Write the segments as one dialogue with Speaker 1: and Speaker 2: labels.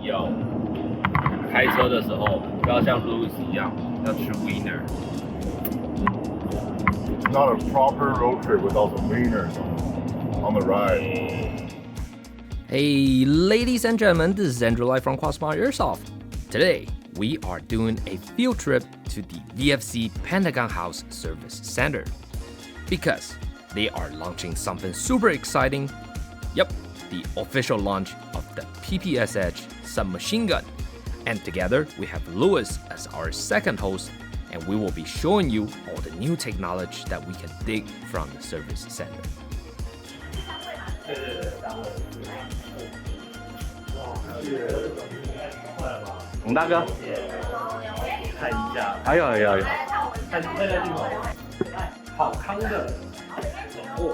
Speaker 1: 要开车的时候不要像 Louis 一样要吃 wiener。It's
Speaker 2: not a proper road trip without the wieners on the ride.
Speaker 3: Hey, ladies and gentlemen, this is Andrew Lai from Crossbar Airsoft. Today, we are doing a field trip to the VFC Pentagon House Service Center because they are launching something super exciting. Yep, the official launch of the PPSH submachine gun. And together, we have Louis as our second host, and we will be showing you all the new technology that we can dig from the service center.
Speaker 4: 洪大哥，
Speaker 1: 看一下，
Speaker 4: 还有，
Speaker 1: 看那个镜头，好康的，不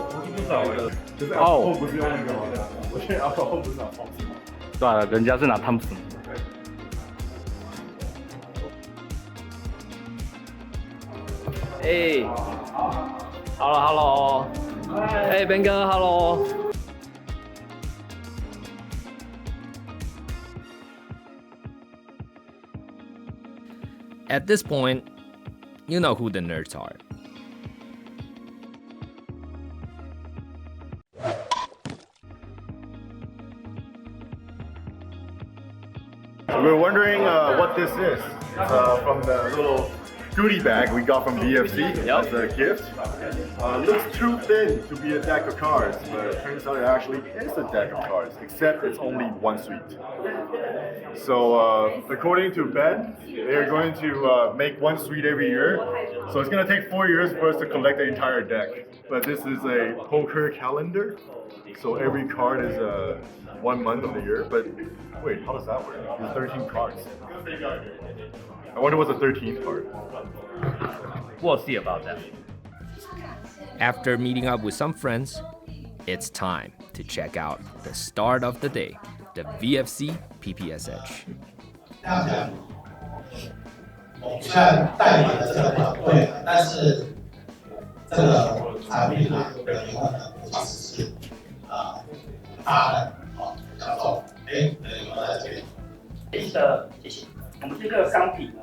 Speaker 1: 少了。
Speaker 2: 就是alcohol不是用那个吗？我觉得alcohol不是拿泡子吗？
Speaker 4: 算了，人家是拿汤姆森。
Speaker 1: 哎 ，Hello， 哎，Ben哥 ，Hello。At
Speaker 3: this point, you know who the nerds are.
Speaker 2: We're wondering what this is. From the little goodie bag we got from VFC as a gift. Looks too thin to be a deck of cards, but it turns out it actually is a deck of cards, except it's only one suite. So according to Ben, they're going to make one suite every year. So it's going to take 4 years for us to collect the entire deck. But this is a poker calendar. So every card is 1 month of the year. But wait, how does that work? There's 13 cards. I wonder what's the 13th card.
Speaker 1: We'll see about that.
Speaker 3: After meeting up with some friends, it's time to check out the start of the day, the VFC PPSH.
Speaker 5: 这样讲，我虽然代理了这个团队，但是这个产品啊，有可能不只是大的小众，有没有在这边？
Speaker 6: 谢谢。我们这个商品呢，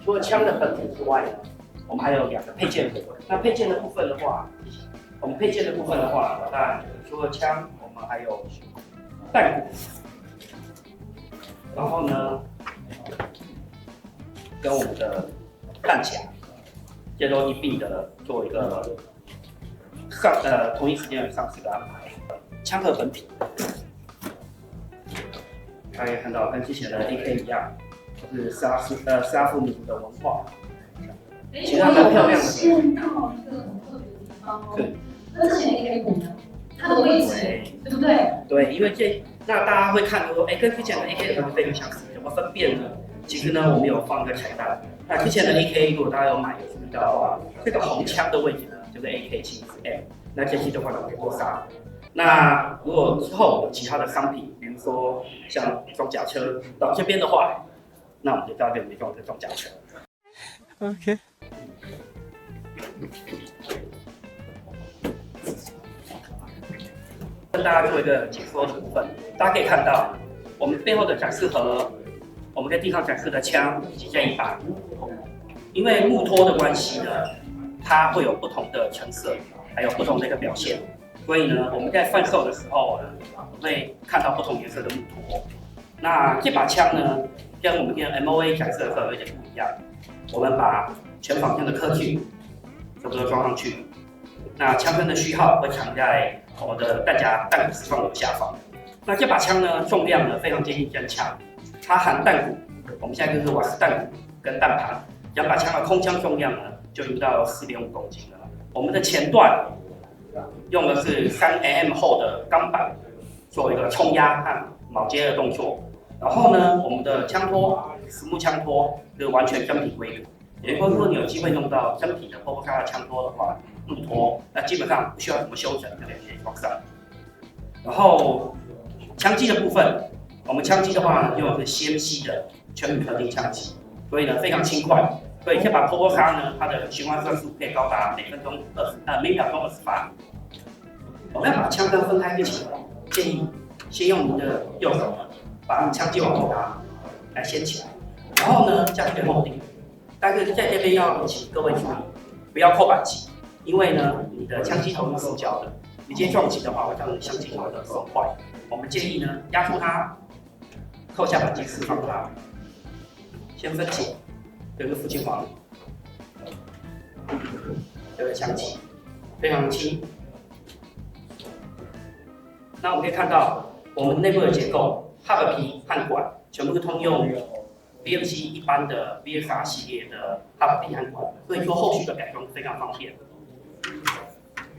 Speaker 6: 除了枪的本体之外呢，我们还有2个配件部分。那配件的部分的话，谢谢。我们配件的部分的话，当然除了枪，我们还有弹鼓，然后呢，跟我们的弹夹，这都一并的做一个同一时间的上市的安排。枪盒本体，大家可以看到跟之前的 AK 一样。是沙夫民族的文化，其实还蛮漂亮的。
Speaker 7: 见到一个很特别的地方哦。对。那之前 AK 鼓呢？它的位置，对不对？
Speaker 6: 对，因为那大家会看说，跟之前的 AK 可能非常相似，怎么分辨呢？其实呢，我们有放一个彩蛋。那之前的 AK 如果大家有买有注意到的话，这个红枪的位置呢，就是 AK-74M。那这期的话呢，会杀。那如果之后有其他的商品，比如说像装甲车到这边的话。那我们就到这里装这装甲车。
Speaker 4: OK。
Speaker 6: 跟大家做一个解说的部分，大家可以看到我们背后的展示盒，我们在地上展示的枪以及这一把，因为木托的关系呢，它会有不同的成色，还有不同的一个表现，所以呢，我们在贩售的时候呢，会看到不同颜色的木托。那这把枪呢？跟我们跟 MOA 展示的时候有点不一样，我们把全仿枪的科技全部都装上去。那枪身的序号会藏在我们的弹夹弹鼓释放口下方。那这把枪呢，重量呢非常接近真枪，它含弹鼓，我们现在就是瓦斯弹鼓跟弹盘，2把枪的空枪重量呢就已经到4.5公斤了。我们的前段用的是3 mm 厚的钢板做一个冲压和铆接的动作。然后呢，我们的枪托，实木枪托是完全真皮规格。也就是说，如果你有机会用到真皮的波波沙的枪托的话，木托，那基本上不需要怎么修整，就可以装上。然后枪机的部分，我们枪机的话呢，用的是 CMC 的全铝合金枪机，所以呢非常轻快。所以这把波波沙呢，它的循环射速可以高达每秒钟20发。我们要把枪杆分开之前，建议先用您的右手把枪机往后拉，来掀起来，然后呢将背后顶。但是在这边要请各位注意，不要扣扳机，因为呢你的枪机头是塑胶的，你今天撞击的话会让你枪机头的损坏。我们建议呢压住它，扣下扳机释放它，先分解，这个附近环，这个枪机非常轻。那我们可以看到我们内部的结构 ，hub 皮和管全部是通用 VFC 一般的 VFR 系列的 hub 皮和管，所以说后续的改装非常方便。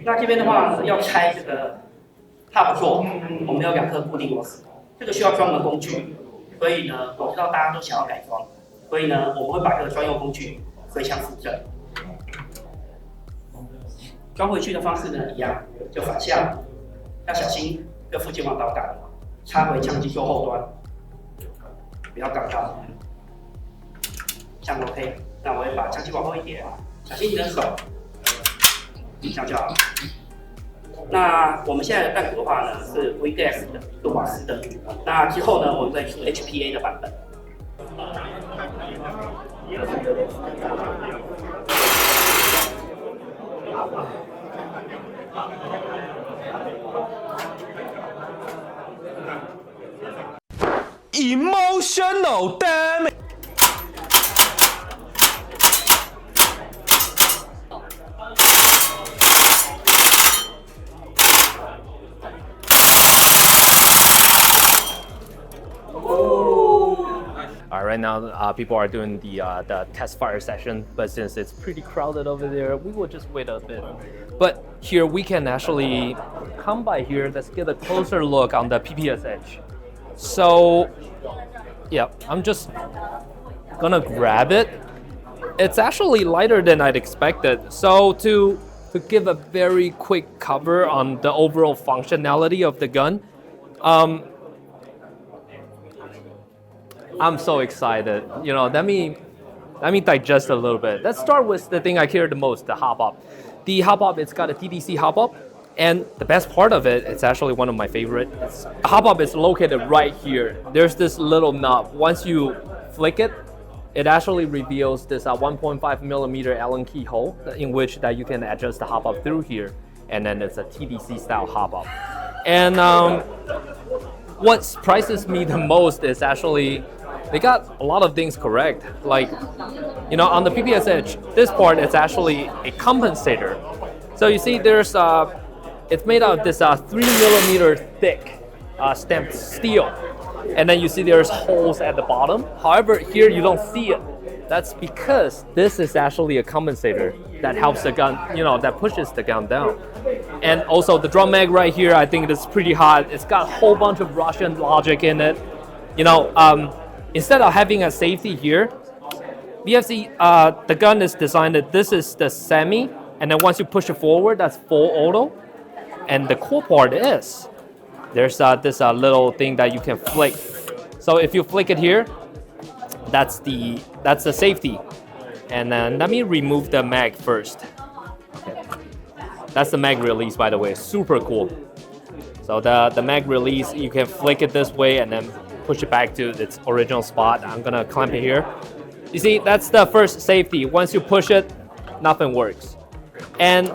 Speaker 6: 那这边的话呢，要拆这个 hub 座，我们有2颗固定螺丝，这个需要专门工具，所以呢，我知道大家都想要改装，所以呢，我们会把这个专用工具回箱附赠。装回去的方式呢一样，就反向，要小心这附近往导杆插回枪机座后端，不要杠到。这样 OK， 那我会把枪机往后一点，小心你的手，这样就好了。那我们现在的弹鼓的话呢是 VGAS 的，是瓦斯的。那之后呢，我们会出 HPA 的版本。
Speaker 8: Emotional damage.
Speaker 3: Right now, people are doing the test fire session, but since it's pretty crowded over there, we will just wait a bit. But here we can actually come by here. Let's get a closer look on the PPSH. So, yeah, I'm just gonna grab it. It's actually lighter than I'd expected. So to give a very quick cover on the overall functionality of the gun, I'm so excited. You know, let me digest a little bit. Let's start with the thing I care the most, the hop-up. The hop-up, it's got a TDC hop-up, and the best part of it, it's actually one of my favorite. The hop-up is located right here. There's this little knob. Once you flick it, it actually reveals this 1.5 millimeter Allen key hole in which that you can adjust the hop-up through here, and then it's a TDC style hop-up. And what surprises me the most is actually they got a lot of things correct. Like, you know, on the PPSH, this part is actually a compensator. So you see there's, it's made out of this 3 millimeter thick stamped steel. And then you see there's holes at the bottom. However, here you don't see it. That's because this is actually a compensator that helps the gun, you know, that pushes the gun down. And also the drum mag right here, I think it's pretty hot. It's got a whole bunch of Russian logic in it. You know, instead of having a safety here, VFC, the gun is designed that this is the semi, and then once you push it forward, that's full auto. And the cool part is, there's this little thing that you can flick. So if you flick it here, that's the safety. And then let me remove the mag first. Okay. That's the mag release, by the way, super cool. So the mag release, you can flick it this way and then push it back to its original spot. I'm gonna clamp it here. You see, that's the first safety. Once you push it, nothing works. And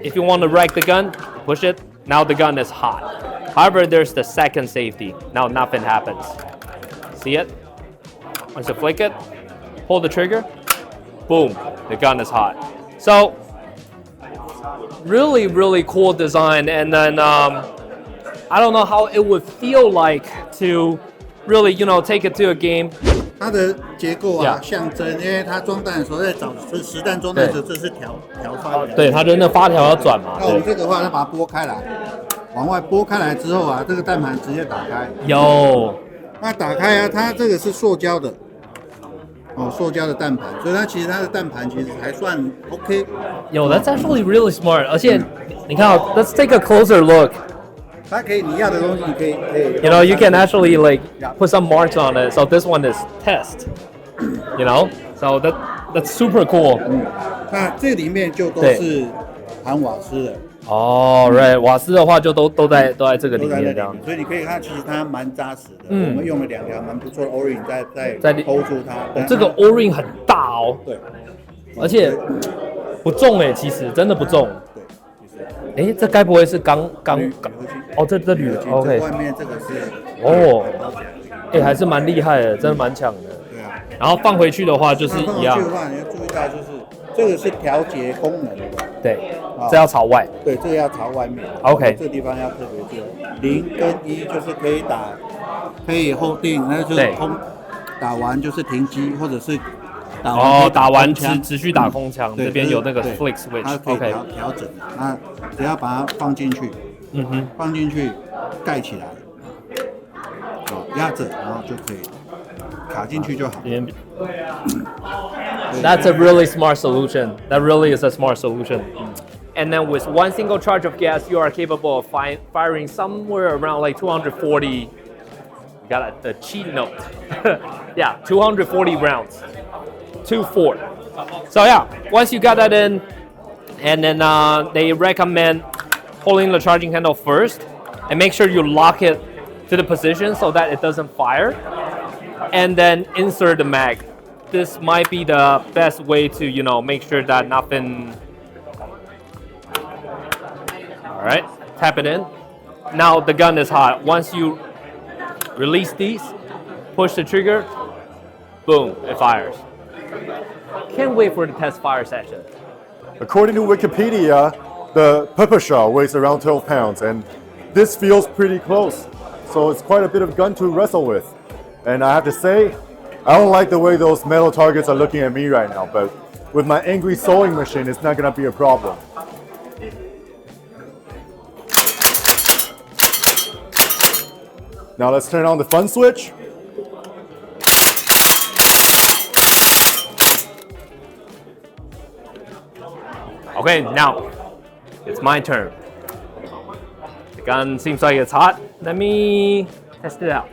Speaker 3: if you want to rack the gun, push it, now the gun is hot. However, there's the second safety. Now nothing happens. See it? Once you flick it, pull the trigger, boom, the gun is hot. So, really, really cool design. And then, I don't know how it would feel like to really, you know, take it to a game.
Speaker 9: 它的结构啊，象征，因为它装弹的时候在找实弹装弹的时候，这是调发的。
Speaker 3: 对，它的那发条要转嘛。
Speaker 9: 那我们这个话，再把它拨开来，往外拨开来之后啊，这个弹盘直接打开。
Speaker 3: 有。
Speaker 9: 那打开啊，它这个是塑胶的，哦，塑胶的弹盘，所以它其实它的弹盘其实还算 OK。
Speaker 3: 有 ，That's actually really smart。而且你看哦 ，Let's take a closer look。
Speaker 9: 它可以，你要的东西你可以。
Speaker 3: You know, you can actually like put some marks on it. So this one is test. You know, so that's super cool.
Speaker 9: 那这里面就都是含瓦斯的。
Speaker 3: 哦 ，right， 瓦斯的话就都在这个里面这样。
Speaker 9: 所以你可以看，其实它蛮扎实的。我们用了2条蛮不错的 O-ring 在 hold 住它。
Speaker 3: 这个 O-ring 很大哦。
Speaker 9: 对。
Speaker 3: 而且不重哎，其实真的不重。对。哎，这该不会是钢？哦，这铝的 ，OK。
Speaker 9: 外面这个是。
Speaker 3: 哦。哎，还是蛮厉害的，真的蛮强的。
Speaker 9: 对啊。
Speaker 3: 然后放回去的话就是一样。
Speaker 9: 放回去的话，你要注意到就是这个是调节功能的。
Speaker 3: 对。这要朝外。
Speaker 9: 对，这个要朝外面。
Speaker 3: OK。
Speaker 9: 这个地方要特别注意，0跟1就是可以打，可以 hold 定，那就是空打完就是停机，或者是打完持续打空枪。这边有那个 flick switch， 它可以调整的。那只要把它放进去，放进去盖起来，压着，然后就可以卡进去就好。
Speaker 3: That's a really smart solution. That really is a smart solution. And then with one single charge of gas, you are capable of firing somewhere around like 240. You got the cheat note. Yeah, 240 rounds. 2-4. So yeah, once you got that in, and then they recommend holding the charging handle first, and make sure you lock it to the position so that it doesn't fire, and then insert the mag. This might be the best way to, make sure that nothing. All right, tap it in. Now the gun is hot. Once you release these, push the trigger, boom, it fires. Can't wait for the test fire session.
Speaker 2: According to Wikipedia, the pepper shot weighs around 12 pounds, and this feels pretty close. So it's quite a bit of gun to wrestle with. And I have to say, I don't like the way those metal targets are looking at me right now, but with my angry sewing machine, it's not gonna be a problem. Now let's turn on the fun switch.
Speaker 3: Okay, now it's my turn. The gun seems like it's hot. Let me test it out.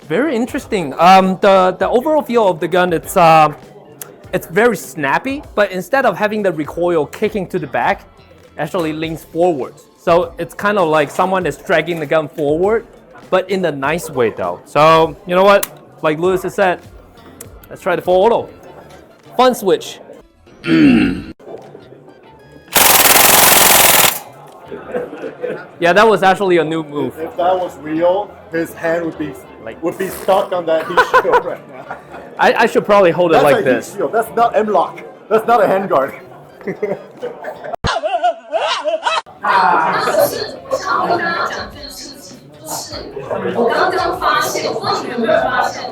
Speaker 3: Very interesting. The overall feel of the gun, it's very snappy, but instead of having the recoil kicking to the back, actually leans forwards. So it's kind of like someone is dragging the gun forward, but in a nice way though. So you know what? Like Lewis has said, let's try the full auto. Fun switch. Yeah, that was actually a new move.
Speaker 2: If that was real, his hand would be stuck on that heat shield right now.
Speaker 3: I should probably hold it like this.
Speaker 2: Heat shield. That's not M-lock. That's not a handguard.
Speaker 7: 就是我想要跟大家讲这件事情，就是我刚发现，我不知道你们有没有发现，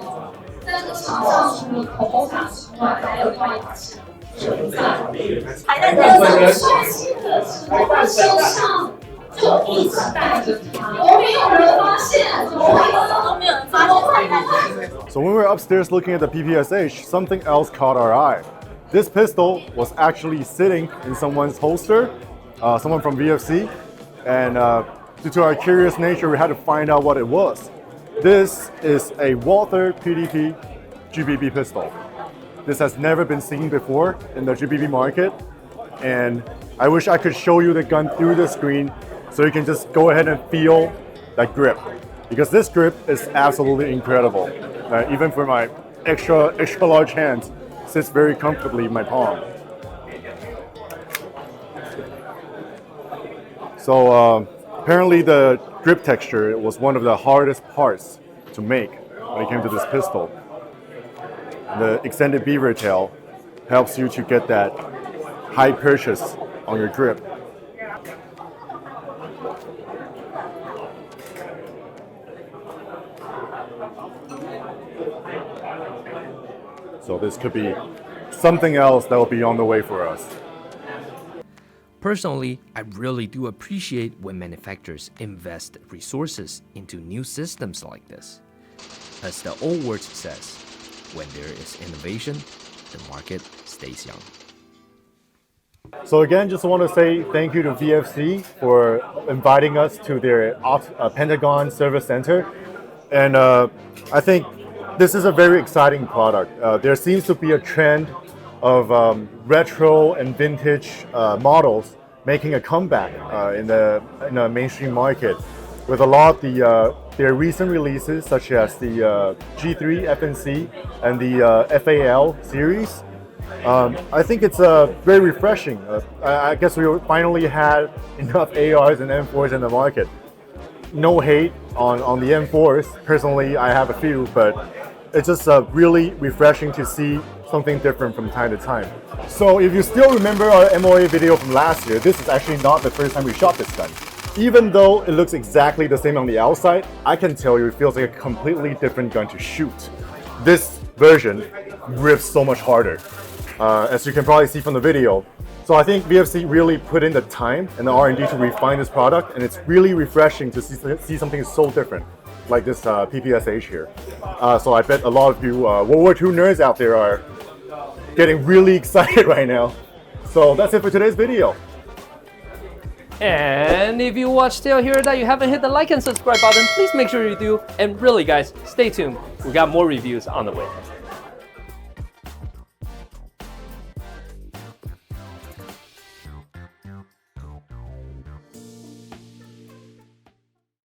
Speaker 7: 在这个场上除了口塔之外，还有另外一把枪存在，还在那帅气的时候，他身上就一直带着它，都没有人发现，怎么会都没有人发现？
Speaker 2: So when we were upstairs looking at the PPSH, something else caught our eye. This pistol was actually sitting in someone's holster, someone from VFC, and due to our curious nature, we had to find out what it was. This is a Walther PDP GBB Pistol. This has never been seen before in the GBB market, and I wish I could show you the gun through the screen so you can just go ahead and feel that grip, because this grip is absolutely incredible. Even for my extra large hands, sits very comfortably in my palm. So apparently the grip texture was one of the hardest parts to make when it came to this pistol. The extended beaver tail helps you to get that high purchase on your grip. So this could be something else that will be on the way for us.
Speaker 3: Personally, I really do appreciate when manufacturers invest resources into new systems like this. As the old word says, when there is innovation, the market stays young.
Speaker 2: So again, just want to say thank you to VFC for inviting us to their Pentagon Service Center. And I think this is a very exciting product. There seems to be a trend of retro and vintage models making a comeback in the mainstream market, with a lot of their recent releases, such as the G3 FNC and the FAL series. I think it's very refreshing. I guess we finally had enough ARs and M4s in the market. No hate on the M4s. Personally, I have a few, but it's just really refreshing to see something different from time to time. So if you still remember our MOA video from last year, this is actually not the first time we shot this gun. Even though it looks exactly the same on the outside, I can tell you it feels like a completely different gun to shoot. This version rips so much harder, as you can probably see from the video. So I think VFC really put in the time and the R&D to refine this product, and it's really refreshing to see something so different, like this PPSH here. So I bet a lot of you World War II nerds out there are getting really excited right now. So that's it for today's video.
Speaker 3: And if you watch till here that you haven't hit the like and subscribe button, please make sure you do. And really guys, stay tuned. We got more reviews on the way.